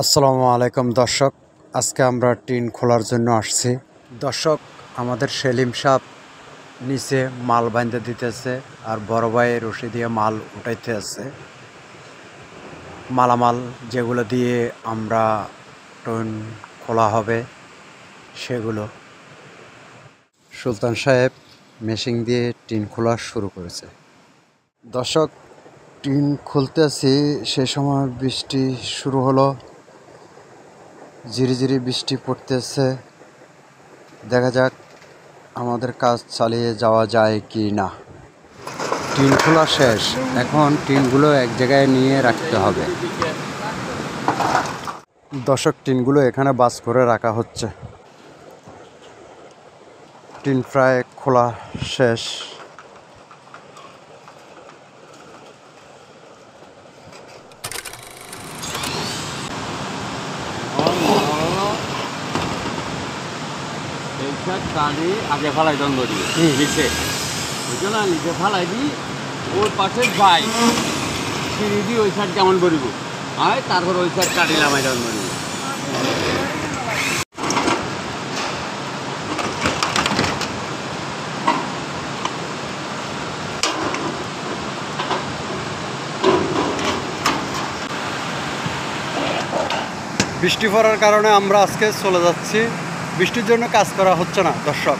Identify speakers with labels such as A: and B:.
A: আসসালামু আলাইকুম দর্শক, আজকে আমরা টিন খোলার জন্য আসছি। দর্শক, আমাদের সেলিম সাহেব নিচে মাল বাঁধতে দিতেছে আর বড় ভাই রশি দিয়ে মাল উঠাইতে আছে। মালামাল যেগুলো দিয়ে আমরা টিন খোলা হবে সেগুলো। সুলতান সাহেব মেশিন দিয়ে টিন খোলা শুরু করেছে। দর্শক, টিন খুলতেছি সে সময় বৃষ্টি শুরু হলো। ঝিরিঝিরি বৃষ্টি পড়তেছে। দেখা যাক আমাদের কাজ চালিয়ে যাওয়া যায় কি না। টিন খোলা শেষ, এখন টিনগুলো এক জায়গায় নিয়ে রাখতে হবে। দর্শক, টিনগুলো এখানে বাস করে রাখা হচ্ছে। টিন প্রায় খোলা শেষ।
B: আগে ফালাই দ্বন্দ্ব দিয়ে নিচে বুঝছো না, নিচে ফালাই দিই ওর পাশে যাই সিঁড়ি দিয়ে ওই সাইড কেমন করিব হয়, তারপর ওই সাইড কাটিলাম এই দ্বন্দ্ব নিয়ে।
A: বৃষ্টি পড়ার কারণে আমরা আজকে চলে যাচ্ছি। বৃষ্টির জন্য কাজ করা হচ্ছে না দর্শক।